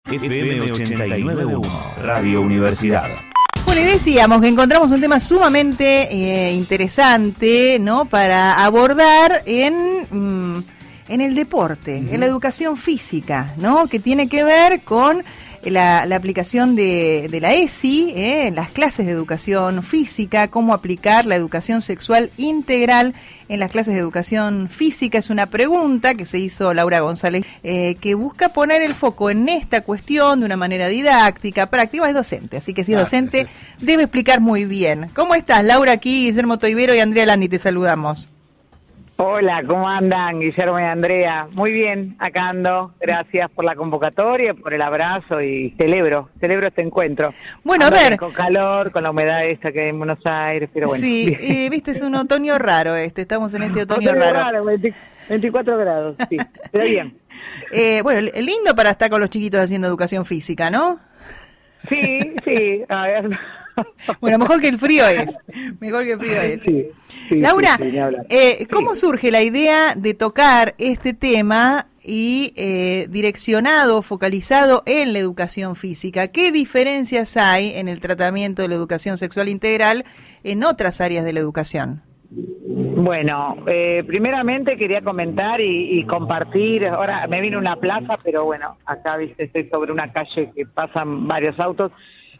FM 89.1, Radio Universidad. Bueno, y decíamos que encontramos un tema sumamente interesante, ¿no?, para abordar en el deporte, en la educación física, ¿no?, que tiene que ver con la aplicación de la ESI, en las clases de educación física, cómo aplicar la educación sexual integral en las clases de educación física. Es una pregunta que se hizo Laura González, que busca poner el foco en esta cuestión de una manera didáctica, práctica. Es docente, así que si es docente debe explicar muy bien. ¿Cómo estás, Laura? Aquí Guillermo Toivero y Andrea Landi te saludamos. Hola, ¿cómo andan, Guillermo y Andrea? Muy bien, acá ando. Gracias por la convocatoria, por el abrazo y celebro este encuentro. Bueno, ando, a ver. Con calor, con la humedad esta que hay en Buenos Aires, pero bueno. Sí, viste, es un otoño raro estamos en este otoño raro. 24 grados, sí, pero bien. Bueno, lindo para estar con los chiquitos haciendo educación física, ¿no? Sí, a ver. Bueno, mejor que el frío es. Sí, Laura, ¿cómo Sí. surge la idea de tocar este tema y direccionado, focalizado en la educación física? ¿Qué diferencias hay en el tratamiento de la educación sexual integral en otras áreas de la educación? Bueno, primeramente quería comentar y compartir. Ahora me vino una plaza, pero bueno, acá viste, estoy sobre una calle que pasan varios autos.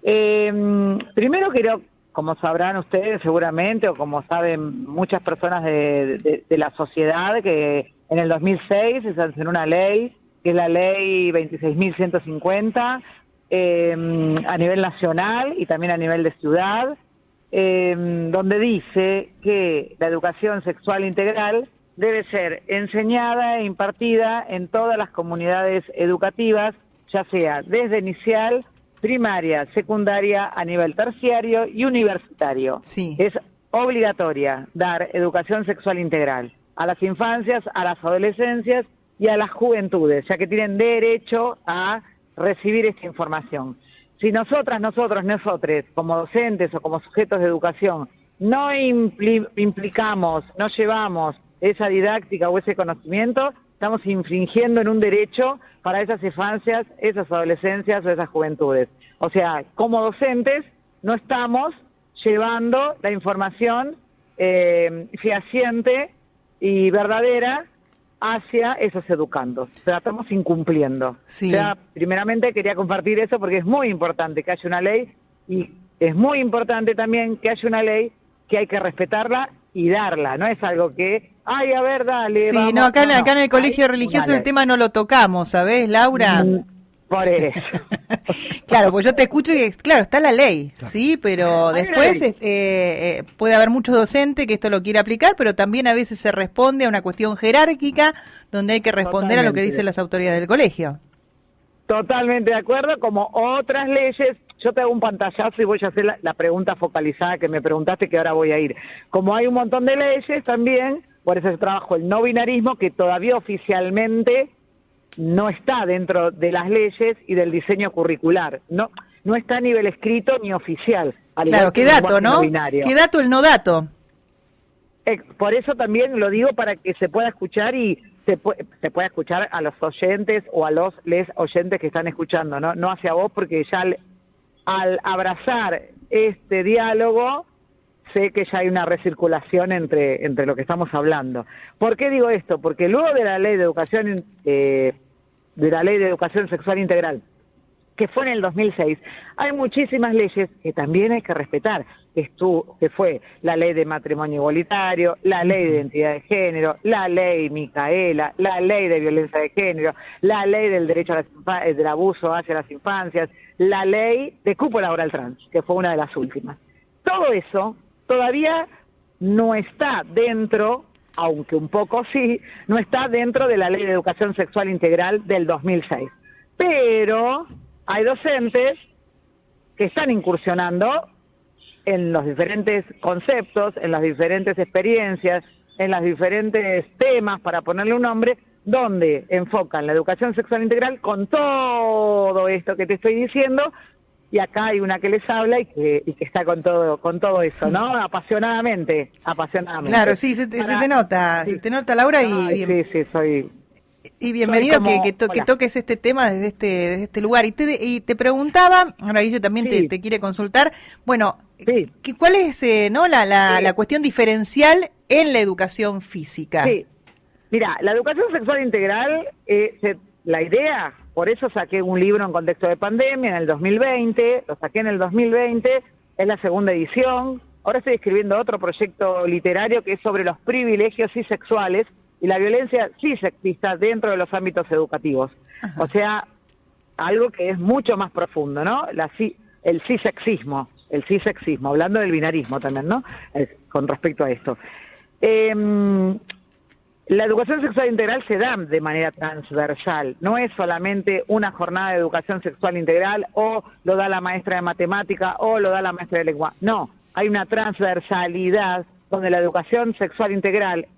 Primero quiero, como sabrán ustedes seguramente, o como saben muchas personas de la sociedad, que en el 2006 se sancionó una ley, que es la ley 26.150, a nivel nacional y también a nivel de ciudad, donde dice que la educación sexual integral debe ser enseñada e impartida en todas las comunidades educativas, ya sea desde inicial, primaria, secundaria, a nivel terciario y universitario. Sí. Es obligatoria dar educación sexual integral a las infancias, a las adolescencias y a las juventudes, ya que tienen derecho a recibir esta información. Si nosotros, como docentes o como sujetos de educación, no implicamos, no llevamos esa didáctica o ese conocimiento, estamos infringiendo en un derecho para esas infancias, esas adolescencias o esas juventudes. O sea, como docentes no estamos llevando la información fehaciente y verdadera hacia esos educandos. O sea, la estamos incumpliendo. Sí. O sea, primeramente quería compartir eso porque es muy importante que haya una ley y es muy importante también que haya una ley que hay que respetarla y darla, no es algo que, ay, a ver, dale. Sí, vamos, no, acá en el colegio religioso el ley. tema no lo tocamos, ¿sabés, Laura? Por eso. Claro, pues yo te escucho y, claro, está la ley, claro. Sí, pero Hay después puede haber muchos docentes que esto lo quiere aplicar, pero también a veces se responde a una cuestión jerárquica donde hay que responder a lo que dicen las autoridades del colegio. Totalmente de acuerdo, como otras leyes. Yo te hago un pantallazo y voy a hacer la pregunta focalizada que me preguntaste, que ahora voy a ir. Como hay un montón de leyes también, por eso yo trabajo el no binarismo, que todavía oficialmente no está dentro de las leyes y del diseño curricular. No está a nivel escrito ni oficial. Claro, qué dato, ¿no? Qué dato el no dato. Por eso también lo digo para que se pueda escuchar y se pueda escuchar a los oyentes o a les oyentes que están escuchando, no hacia vos, porque ya al abrazar este diálogo sé que ya hay una recirculación entre lo que estamos hablando. ¿Por qué digo esto? Porque luego de la ley de educación sexual integral, que fue en el 2006, hay muchísimas leyes que también hay que respetar, que fue la ley de matrimonio igualitario, la ley de identidad de género, la ley Micaela, la ley de violencia de género, la ley del derecho del abuso hacia las infancias, la ley de cupo laboral trans, que fue una de las últimas. Todo eso todavía no está dentro, aunque un poco sí, no está dentro de la ley de educación sexual integral del 2006. Pero hay docentes que están incursionando en los diferentes conceptos, en las diferentes experiencias, en los diferentes temas, para ponerle un nombre, donde enfocan la educación sexual integral con todo esto que te estoy diciendo, y acá hay una que les habla y que está con todo eso, ¿no? Apasionadamente. Claro, sí, se te nota, Laura, y sí, soy Y bienvenido como, que hola. toques este tema desde este lugar. Y te preguntaba, ahora Guille también Sí. te quiere consultar, bueno, Sí. ¿cuál es no Sí. la cuestión diferencial en la educación física? Sí, mira, la educación sexual integral, la idea, por eso saqué un libro en contexto de pandemia en el 2020, lo saqué en el 2020, es la segunda edición. Ahora estoy escribiendo otro proyecto literario que es sobre los privilegios cisexuales y la violencia cisexista dentro de los ámbitos educativos. Ajá. O sea, algo que es mucho más profundo, ¿no? El cisexismo, hablando del binarismo también, ¿no? Con respecto a esto. La educación sexual integral se da de manera transversal, no es solamente una jornada de educación sexual integral o lo da la maestra de matemática o lo da la maestra de lengua. No, hay una transversalidad donde la educación sexual integral,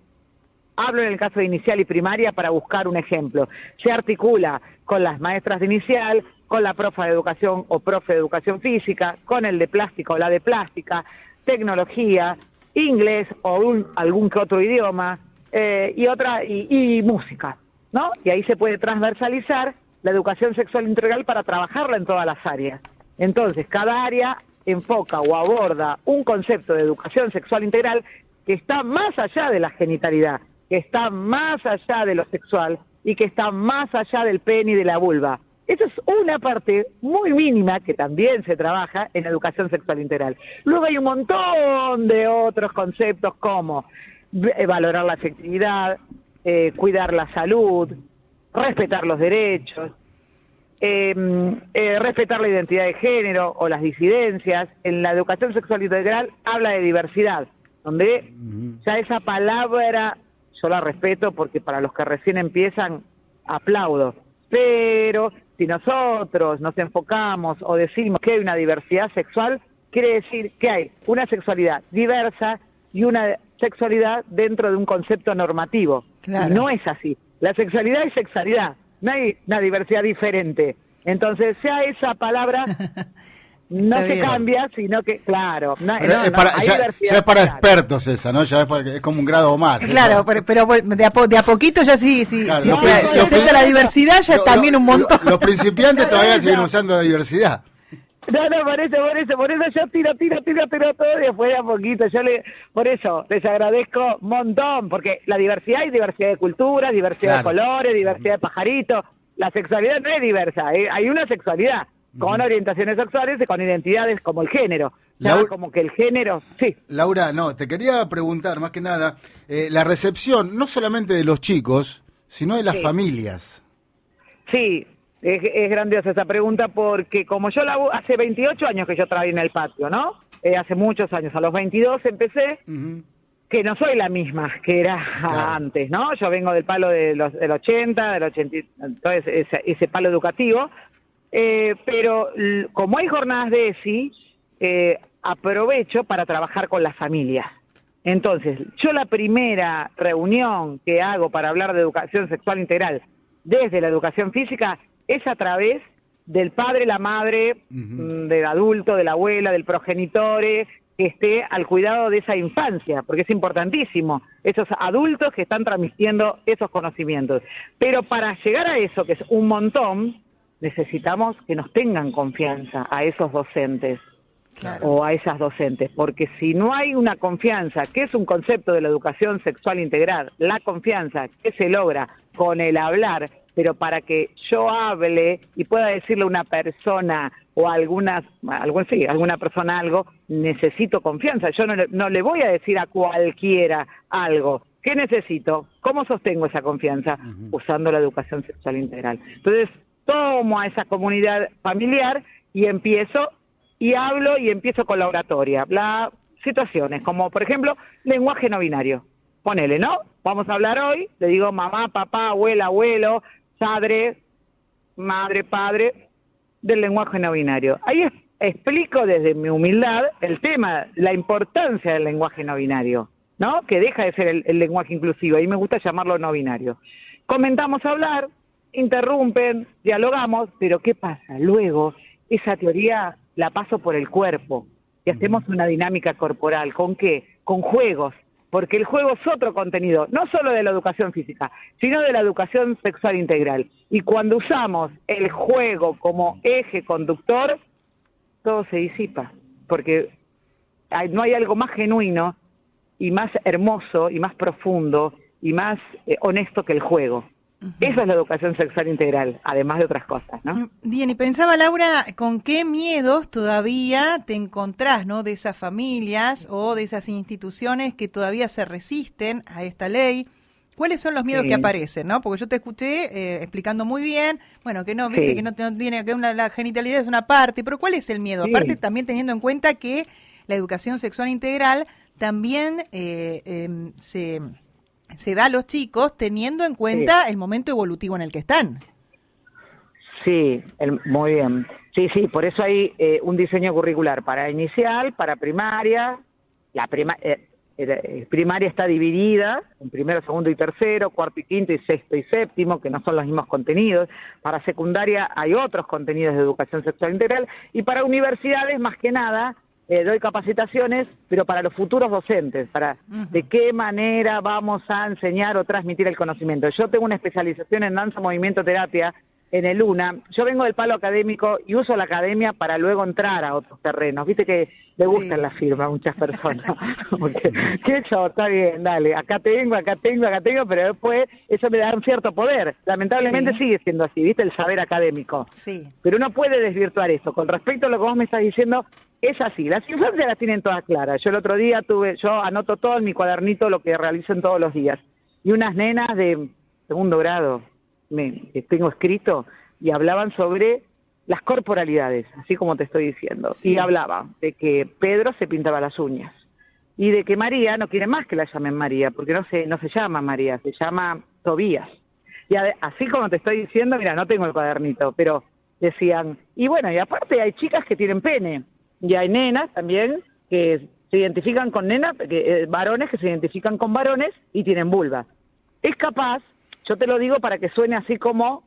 hablo en el caso de inicial y primaria para buscar un ejemplo, se articula con las maestras de inicial, con la profe de educación o profe de educación física, con el de plástica o la de plástica, tecnología, inglés o algún que otro idioma, y música, ¿no? Y ahí se puede transversalizar la educación sexual integral para trabajarla en todas las áreas. Entonces, cada área enfoca o aborda un concepto de educación sexual integral que está más allá de la genitalidad, que está más allá de lo sexual y que está más allá del pene y de la vulva. Eso es una parte muy mínima que también se trabaja en educación sexual integral. Luego hay un montón de otros conceptos como valorar la afectividad, cuidar la salud, respetar los derechos, respetar la identidad de género o las disidencias. En la educación sexual integral habla de diversidad, donde ya esa palabra yo la respeto porque para los que recién empiezan aplaudo, pero si nosotros nos enfocamos o decimos que hay una diversidad sexual, quiere decir que hay una sexualidad diversa y una sexualidad dentro de un concepto normativo. Claro. Y no es así. La sexualidad es sexualidad, no hay una diversidad diferente. Entonces, ya esa palabra no Está se bien. cambia, sino que, claro, Pero ya es para expertos esa, ¿no? Ya es como un grado más. Claro, pero de a poquito ya sí, Claro, si no, se acepta la diversidad, ya también un montón. Los principiantes todavía siguen usando la diversidad. No, por eso yo tiro todo y después de a poquito, por eso les agradezco un montón, porque la diversidad hay diversidad de culturas, diversidad de colores, diversidad de pajaritos, la sexualidad no es diversa, hay una sexualidad con orientaciones sexuales y con identidades como el género, como que el género, sí. Laura, no, te quería preguntar más que nada, la recepción no solamente de los chicos, sino de las familias. Sí. Es grandiosa esa pregunta porque como yo hace 28 años que yo trabajé en el patio, ¿no? Hace muchos años, a los 22 empecé, que no soy la misma que era antes, ¿no? Yo vengo del palo del 80, entonces ese palo educativo, pero como hay jornadas de ESI, aprovecho para trabajar con las familias. Entonces, yo la primera reunión que hago para hablar de educación sexual integral desde la educación física es a través del padre, la madre, del adulto, de la abuela, del progenitor, que esté al cuidado de esa infancia, porque es importantísimo, esos adultos que están transmitiendo esos conocimientos. Pero para llegar a eso, que es un montón, necesitamos que nos tengan confianza a esos docentes. Claro. O a esas docentes, porque si no hay una confianza, que es un concepto de la educación sexual integral, la confianza que se logra con el hablar, pero para que yo hable y pueda decirle a una persona o a alguna persona algo, necesito confianza. Yo no le voy a decir a cualquiera algo. ¿Qué necesito? ¿Cómo sostengo esa confianza? Usando la educación sexual integral. Entonces, tomo a esa comunidad familiar y empiezo y hablo y empiezo con la oratoria. Las situaciones, como por ejemplo, lenguaje no binario. Ponele, ¿no? Vamos a hablar hoy, le digo mamá, papá, abuela, abuelo, padre, madre, padre, del lenguaje no binario. Ahí explico desde mi humildad el tema, la importancia del lenguaje no binario, ¿no? Que deja de ser el lenguaje inclusivo, y me gusta llamarlo no binario. Comenzamos a hablar, interrumpen, dialogamos, pero ¿qué pasa? Luego, esa teoría la paso por el cuerpo y hacemos una dinámica corporal. ¿Con qué? Con juegos. porque el juego es otro contenido, no solo de la educación física, sino de la educación sexual integral. Y cuando usamos el juego como eje conductor, todo se disipa, porque no hay algo más genuino y más hermoso y más profundo y más honesto que el juego. Esa es la educación sexual integral, además de otras cosas, ¿no? Bien, y pensaba, Laura, ¿con qué miedos todavía te encontrás, ¿no? De esas familias o de esas instituciones que todavía se resisten a esta ley. ¿Cuáles son los miedos que aparecen, no? Porque yo te escuché explicando muy bien, bueno, que no, viste, que no tiene, que la genitalidad es una parte, pero ¿cuál es el miedo? Aparte, también teniendo en cuenta que la educación sexual integral también se da a los chicos teniendo en cuenta el momento evolutivo en el que están. Sí, muy bien. Sí, por eso hay un diseño curricular para inicial, para primaria. Primaria está dividida en primero, segundo y tercero, cuarto y quinto y sexto y séptimo, que no son los mismos contenidos. Para secundaria hay otros contenidos de educación sexual integral. Y para universidades, más que nada, doy capacitaciones, pero para los futuros docentes, para de qué manera vamos a enseñar o transmitir el conocimiento. Yo tengo una especialización en danza, movimiento, terapia en el UNA. Yo vengo del palo académico y uso la academia para luego entrar a otros terrenos. Viste que le gustan las firmas a muchas personas. Porque, qué chavo, está bien, dale, acá tengo, pero después eso me da un cierto poder. Lamentablemente sigue siendo así, viste, el saber académico. Sí. Pero uno puede desvirtuar eso. Con respecto a lo que vos me estás diciendo, es así, las infancias las tienen todas claras. Yo el otro día yo anoto todo en mi cuadernito lo que realizo en todos los días. Y unas nenas de segundo grado, tengo escrito, y hablaban sobre las corporalidades, así como te estoy diciendo. Sí. Y hablaban de que Pedro se pintaba las uñas. Y de que María no quiere más que la llamen María, porque no se llama María, se llama Tobías. Y así como te estoy diciendo, mira, no tengo el cuadernito, pero decían, y bueno, y aparte hay chicas que tienen pene. Y hay nenas también que se identifican con nenas, varones que se identifican con varones y tienen vulva. Es capaz, yo te lo digo para que suene así como...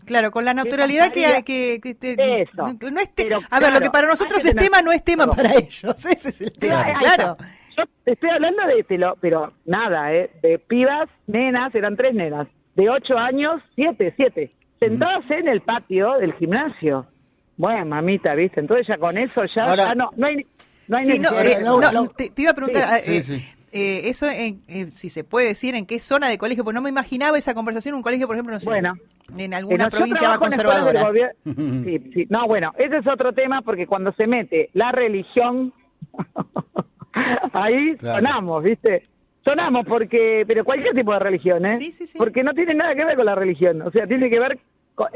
Claro, con la naturalidad que eso. No es a ver, lo que para nosotros es tema no es tema para ellos. Ese es el tema, claro. Yo te estoy hablando pero nada, de pibas, nenas, eran 3 nenas, de 8 años, 7, sentadas en el patio del gimnasio. Bueno, mamita, ¿viste? Entonces ya con eso ahora, no hay necesidad. Te iba a preguntar, Sí. Eso, si se puede decir, ¿en qué zona de colegio? Porque no me imaginaba esa conversación en un colegio, por ejemplo, no sé, en alguna provincia más conservadora. Sí. No, bueno, ese es otro tema, porque cuando se mete la religión, ahí sonamos, ¿viste? Sonamos pero cualquier tipo de religión, ¿eh? Sí. Porque no tiene nada que ver con la religión, o sea, tiene que ver con...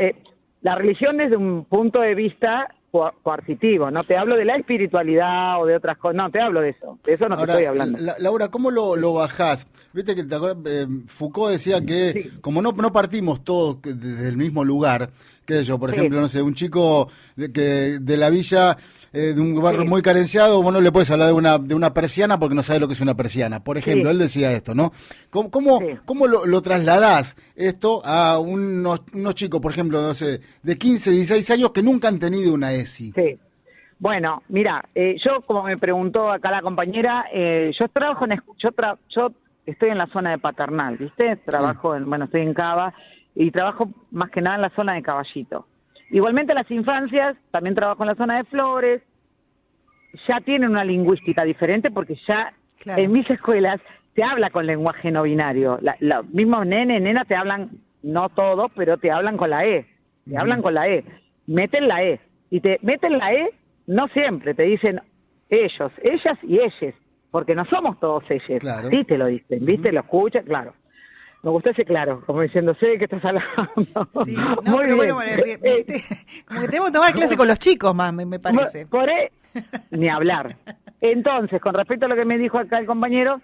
la religión desde un punto de vista coercitivo, no te hablo de la espiritualidad o de otras cosas, no te hablo de eso te estoy hablando. Laura, ¿cómo lo bajás? Viste que Foucault decía que como no partimos todos desde el mismo lugar, qué sé yo, por ejemplo, no sé, un chico de la villa, de un barrio muy carenciado, vos no le puedes hablar de una persiana porque no sabe lo que es una persiana, por ejemplo, él decía esto, ¿no? ¿Cómo lo trasladás esto a unos chicos, por ejemplo, no sé, de 15, 16 años que nunca han tenido una ESI? Sí. Bueno, mira, yo, como me preguntó acá la compañera, yo trabajo yo estoy en la zona de Paternal, ¿viste? Trabajo, estoy en Cava y trabajo más que nada en la zona de Caballito. Igualmente las infancias, también trabajo en la zona de Flores, ya tienen una lingüística diferente porque ya en mis escuelas se habla con lenguaje no binario. Los mismos nenas te hablan, no todos, pero te hablan con la E. Te hablan con la E. Meten la E. Y te meten la E, no siempre, te dicen ellos, ellas y ellas, porque no somos todos ellos. Claro. Sí te lo dicen, ¿viste? Lo escuchas, claro. Me gustó ese claro, como diciendo, sé que estás hablando. Sí, no, pero bueno, como que tenemos que tomar clase con los chicos más, me parece. Ni hablar. Entonces, con respecto a lo que me dijo acá el compañero,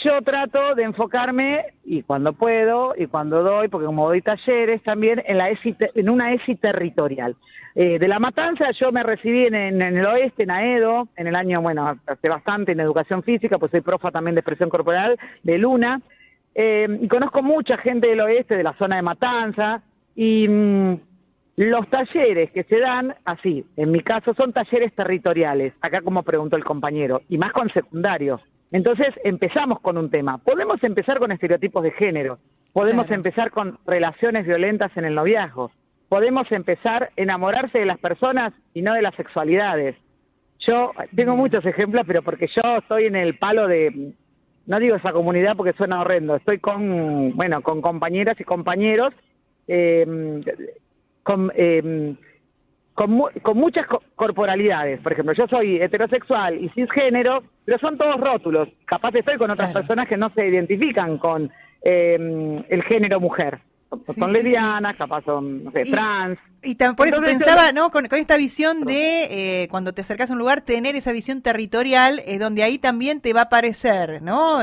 yo trato de enfocarme, y cuando puedo, y cuando doy, porque como doy talleres también, en una ESI territorial. De La Matanza yo me recibí en el oeste, en AEDO, en el año, hace bastante en educación física, pues soy profa también de expresión corporal, de Luna. Y conozco mucha gente del oeste, de la zona de Matanza, y los talleres que se dan, así, en mi caso, son talleres territoriales, acá como preguntó el compañero, y más con secundarios, Entonces empezamos con un tema. Podemos empezar con estereotipos de género, podemos empezar con relaciones violentas en el noviazgo, podemos empezar a enamorarse de las personas y no de las sexualidades. Yo tengo muchos ejemplos, pero porque yo estoy en el palo de, no digo esa comunidad porque suena horrendo, estoy con compañeras y compañeros, con muchas corporalidades. Por ejemplo, yo soy heterosexual y cisgénero, pero son todos rótulos. Capaz estoy con otras personas que no se identifican con el género mujer. Son lesbianas, capaz son, no sé, trans. Y por eso pensaba, ¿no? Con esta visión de cuando te acercas a un lugar, tener esa visión territorial, donde ahí también te va a aparecer, ¿no?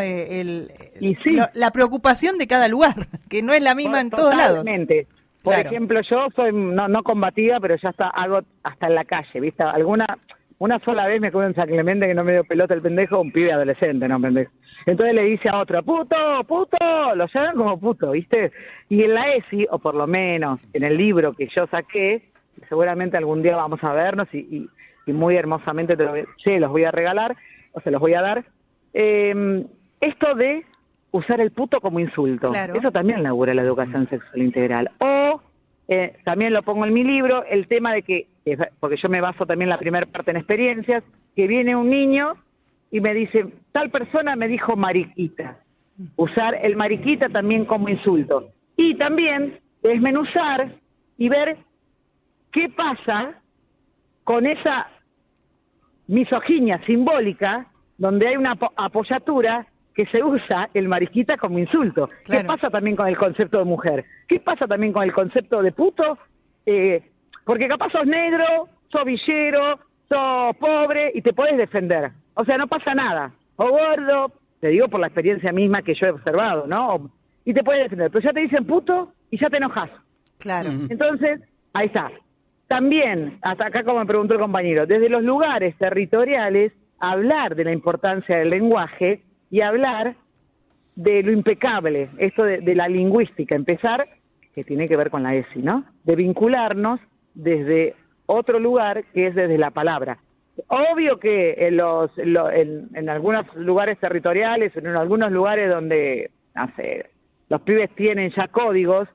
La preocupación de cada lugar, que no es la misma en todos lados. Totalmente. Por ejemplo, yo soy no combativa, pero ya hago hasta en la calle, ¿viste? Una sola vez me acuerdo en San Clemente que no me dio pelota el pendejo, un pibe adolescente, ¿no, pendejo? Entonces le dice a otro, puto, lo llaman como puto, ¿viste? Y en la ESI, o por lo menos en el libro que yo saqué, seguramente algún día vamos a vernos y muy hermosamente los voy a regalar, o se los voy a dar, esto de usar el puto como insulto. Claro. Eso también labura la educación sexual integral. O, también lo pongo en mi libro, el tema de que, porque yo me baso también la primera parte en experiencias, que viene un niño y me dice, tal persona me dijo mariquita. Usar el mariquita también como insulto. Y también desmenuzar y ver qué pasa con esa misoginia simbólica donde hay una apoyatura que se usa el mariquita como insulto. Claro. ¿Qué pasa también con el concepto de mujer? ¿Qué pasa también con el concepto de puto? Porque capaz sos negro, sos villero, sos pobre y te podés defender. O sea, no pasa nada. O gordo, te digo por la experiencia misma que yo he observado, ¿no? Y te puedes defender. Pero ya te dicen puto y ya te enojas. Claro. Entonces, ahí está. También, hasta acá como me preguntó el compañero, desde los lugares territoriales, hablar de la importancia del lenguaje y hablar de lo impecable, esto de la lingüística, empezar, que tiene que ver con la ESI, ¿no? De vincularnos desde otro lugar que es desde la palabra. Obvio que en algunos lugares territoriales, en algunos lugares donde, no sé, los pibes tienen ya códigos,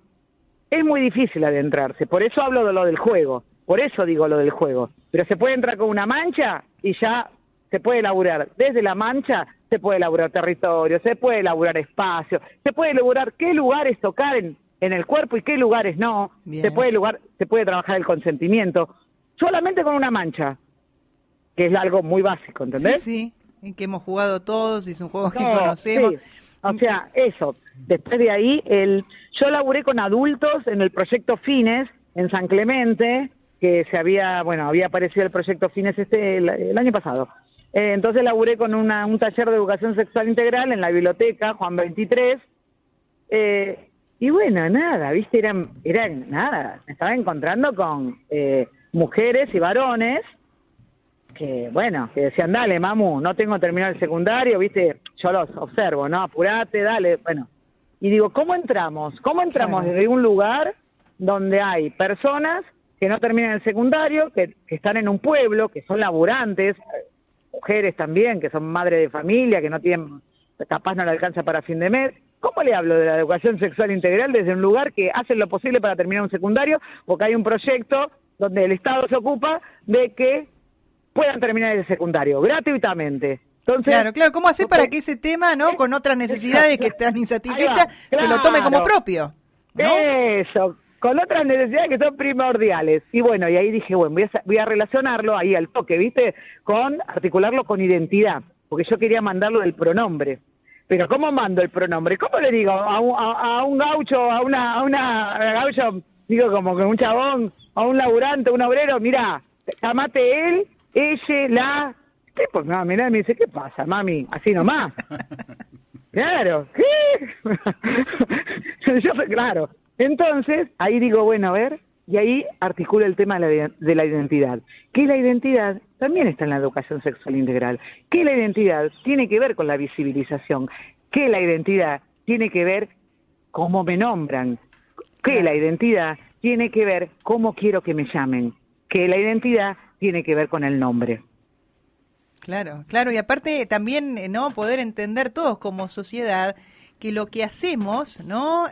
es muy difícil adentrarse, por eso hablo de lo del juego, por eso digo lo del juego, pero se puede entrar con una mancha y ya se puede elaborar desde la mancha, se puede elaborar territorio, se puede elaborar espacio, se puede elaborar qué lugares tocar en el cuerpo y qué lugares no. Se puede trabajar el consentimiento solamente con una mancha, que es algo muy básico, ¿entendés? Sí, en que hemos jugado todos y es un juego que conocemos. Sí. O sea, eso. Después de ahí, yo laburé con adultos en el proyecto Fines en San Clemente, que había aparecido el proyecto Fines el año pasado. Entonces laburé con un taller de educación sexual integral en la biblioteca Juan 23, y bueno, nada, viste, eran nada, me estaba encontrando con mujeres y varones que decían, dale mamu, no tengo terminado el secundario, viste, yo los observo, ¿no? Apurate, dale, bueno, y digo, ¿cómo entramos claro, desde un lugar donde hay personas que no terminan el secundario, que están en un pueblo, que son laburantes, mujeres también, que son madres de familia, que no tienen, capaz no le alcanza para fin de mes? ¿Cómo le hablo de la educación sexual integral desde un lugar que hacen lo posible para terminar un secundario? Porque hay un proyecto donde el Estado se ocupa de que puedan terminar el secundario gratuitamente. Entonces, claro, ¿cómo hacer para que ese tema, ¿no? Con otras necesidades que están insatisfechas, se lo tome como propio, ¿no? Eso, con otras necesidades que son primordiales. Y bueno, y ahí dije, bueno, voy a relacionarlo ahí al toque, ¿viste? Articularlo con identidad, porque yo quería mandarlo del pronombre. Pero ¿cómo mando el pronombre? ¿Cómo le digo a un gaucho, a una gaucho, digo como que un chabón, a un laburante, un obrero, mirá, llamate él, ella, la... ¿Qué? Pues no, mirá, me dice, ¿qué pasa, mami? Así nomás. Claro, ¿qué? Claro. Entonces, ahí digo, bueno, a ver, y ahí articulo el tema de la identidad. Que la identidad también está en la educación sexual integral. Que la identidad tiene que ver con la visibilización. Que la identidad tiene que ver cómo me nombran. Que la identidad tiene que ver cómo quiero que me llamen. Que la identidad tiene que ver con el nombre. Claro, claro, y aparte también, ¿no? Poder entender todos como sociedad que lo que hacemos, ¿no?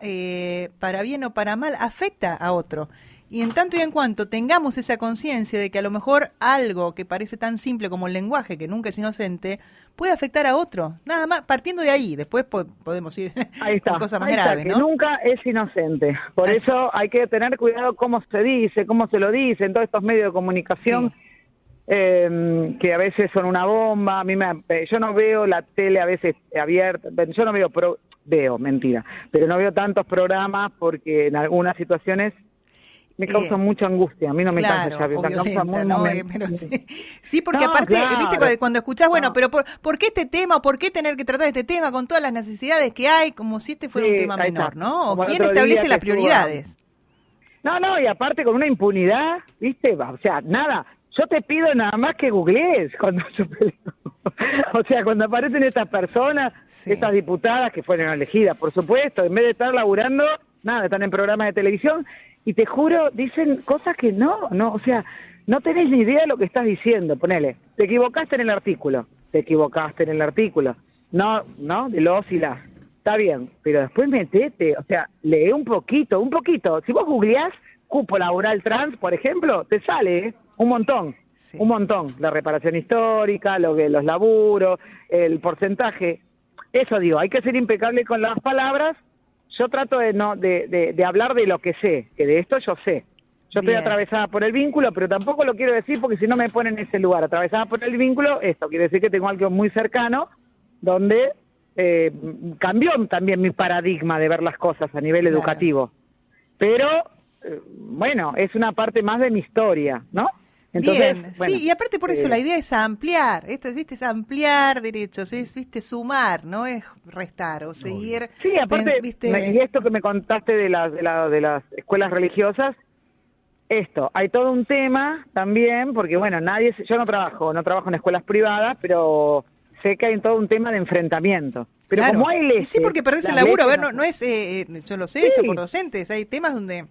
Para bien o para mal, afecta a otro. Y en tanto y en cuanto tengamos esa conciencia de que a lo mejor algo que parece tan simple como el lenguaje, que nunca es inocente, puede afectar a otro. Nada más, partiendo de ahí, después podemos ir Ahí está, con cosas más ahí está, graves, que ¿no? nunca es inocente. Por eso hay que tener cuidado cómo se dice, cómo se lo dice en todos estos medios de comunicación. Sí. Que a veces son una bomba. Yo no veo la tele a veces abierta, yo no veo mentira, pero no veo tantos programas porque en algunas situaciones me causan mucha angustia. A mí no me claro, cansa, me causa muy pero sí, porque No, aparte, claro. viste, cuando escuchás, bueno, No. pero ¿por qué este tema? ¿O por qué tener que tratar este tema con todas las necesidades que hay? Como si este fuera Sí, un tema ahí menor, está. ¿no? ¿O Como el quién otro día establece que las estuvo- prioridades? No, y aparte con una impunidad, ¿viste? O sea, nada, yo te pido nada más que googlees cuando yo peleo. O sea, cuando aparecen estas personas, Sí. estas diputadas que fueron elegidas, por supuesto, en vez de estar laburando, nada, están en programas de televisión y te juro, dicen cosas que no, o sea, no tenés ni idea de lo que estás diciendo. Ponele, te equivocaste en el artículo, no, de los y las. Está bien, pero después metete, o sea, lee un poquito. Si vos googleás cupo laboral trans, por ejemplo, te sale un montón. Sí. Un montón. La reparación histórica, los laburos, el porcentaje. Eso digo, hay que ser impecable con las palabras. Yo trato de hablar de lo que sé, que de esto yo sé. Yo estoy Bien. atravesada por el vínculo, pero tampoco lo quiero decir porque si no me ponen en ese lugar. Atravesada por el vínculo, esto quiere decir que tengo algo muy cercano donde cambió también mi paradigma de ver las cosas a nivel Claro. educativo. Pero, bueno, es una parte más de mi historia, ¿no? Entonces, Bien, bueno, sí, y aparte por eso la idea es ampliar, esto ¿viste? Es ampliar derechos, es, ¿viste? Sumar, no es restar o seguir. Sí, aparte, ¿viste? y esto que me contaste de las escuelas religiosas, hay todo un tema también, porque bueno, yo no trabajo en escuelas privadas, pero sé que hay todo un tema de enfrentamiento. Pero Claro. como hay leyes... Y sí, porque perdés el las laburo, a leyes ver, no es, yo lo sé, Sí. esto por docentes, hay temas donde,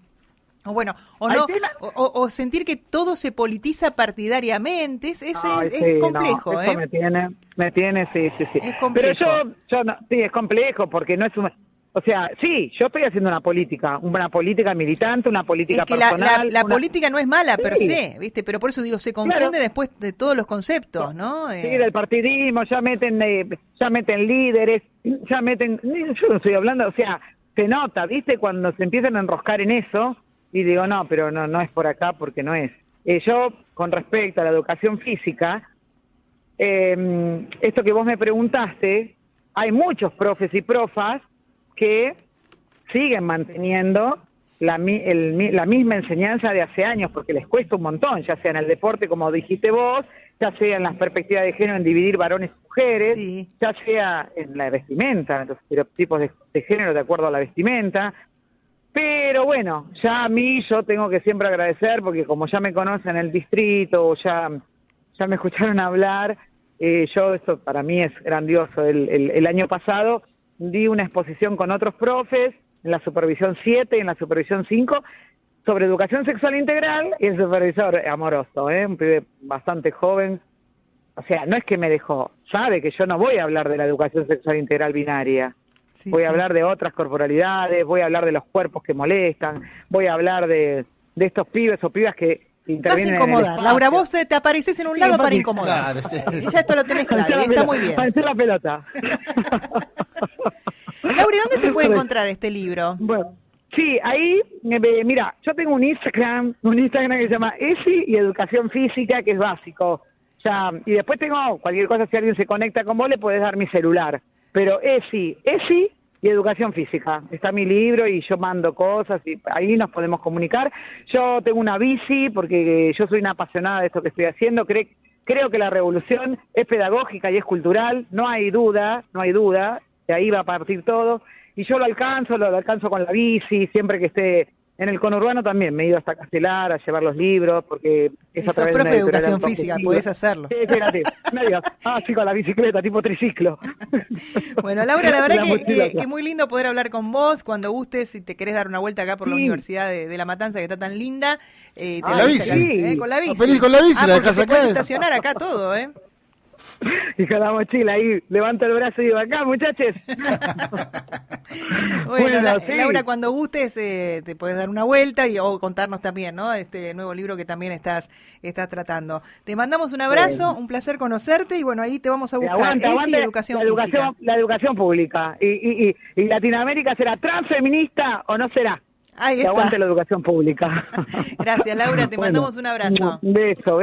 o bueno, o Hay no, temas- o sentir que todo se politiza partidariamente, es Ay, es sí, complejo, no, eso me tiene, sí. Es complejo. Pero yo no, sí, es complejo porque no es o sea, sí, yo estoy haciendo una política militante, una política Es que personal. la política no es mala per Sí. se, ¿viste? Pero por eso digo, se confunde Claro. después de todos los conceptos, ¿no? Sí, del partidismo, ya meten líderes, yo no estoy hablando, o sea, se nota, ¿viste? Cuando se empiezan a enroscar en eso, y digo, no, pero no es por acá porque no es. Yo, con respecto a la educación física, esto que vos me preguntaste, hay muchos profes y profas que siguen manteniendo la misma enseñanza de hace años, porque les cuesta un montón, ya sea en el deporte, como dijiste vos, ya sea en las perspectivas de género, en dividir varones y mujeres, Sí. ya sea en la vestimenta, en los estereotipos de género de acuerdo a la vestimenta. Pero bueno, ya a mí yo tengo que siempre agradecer, porque como ya me conocen en el distrito, o ya me escucharon hablar, esto para mí es grandioso. El año pasado di una exposición con otros profes en la supervisión 7 y en la supervisión 5 sobre educación sexual integral, y el supervisor amoroso, un pibe bastante joven, o sea, no es que me dejó, sabe que yo no voy a hablar de la educación sexual integral binaria, Sí, voy a sí. hablar de otras corporalidades, voy a hablar de los cuerpos que molestan, voy a hablar de estos pibes o pibas que Vas a intervienen en el incomodar. espacio. Laura, vos te apareces en un Sí, lado para porque- incomodar. Claro, sí. Y ya esto lo tenés claro, y está muy bien. Para hacer la pelota. Laura, ¿y dónde se puede encontrar este libro? Bueno, sí, ahí, mira, yo tengo un Instagram que se llama ESI y Educación Física, que es básico. Ya, y después tengo cualquier cosa, si alguien se conecta con vos, le podés dar mi celular. Pero ESI y Educación Física. Está mi libro y yo mando cosas y ahí nos podemos comunicar. Yo tengo una bici porque yo soy una apasionada de esto que estoy haciendo. Creo que la revolución es pedagógica y es cultural, no hay duda, de ahí va a partir todo. Y yo lo alcanzo con la bici, siempre que esté en el conurbano también. Me he ido hasta Castelar a llevar los libros, porque es a Sos través de profe una de editorial educación autogestiva. física, podés hacerlo. Sí, espérate, no digas, sí, con la bicicleta, tipo triciclo. Bueno, Laura, la verdad La mochila, que muy lindo poder hablar con vos cuando gustes, si te querés dar una vuelta acá por la Sí. Universidad de La Matanza, que está tan linda. Te Con la la bici. Con la bici. Apenas con la bici la porque dejás te acá. podés estacionar acá todo, ¿eh? Y con la mochila ahí, levanto el brazo y digo, acá, muchachos. Bueno, sí. Laura, cuando gustes te puedes dar una vuelta o contarnos también, ¿no? Este nuevo libro que también estás tratando. Te mandamos un abrazo, un placer conocerte y bueno, ahí te vamos a buscar. Aguanta, educación física. La educación pública. Y Latinoamérica será transfeminista o no será. Ahí Que está. aguante la educación pública. Gracias, Laura, te mandamos un abrazo. Beso,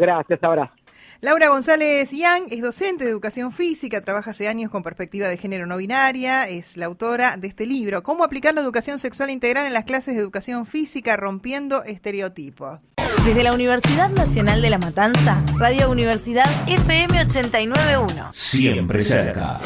gracias, abrazo. Laura González Young es docente de educación física, trabaja hace años con perspectiva de género no binaria, es la autora de este libro, ¿Cómo aplicar la educación sexual integral en las clases de educación física rompiendo estereotipos? Desde la Universidad Nacional de La Matanza, Radio Universidad FM 89.1. Siempre cerca.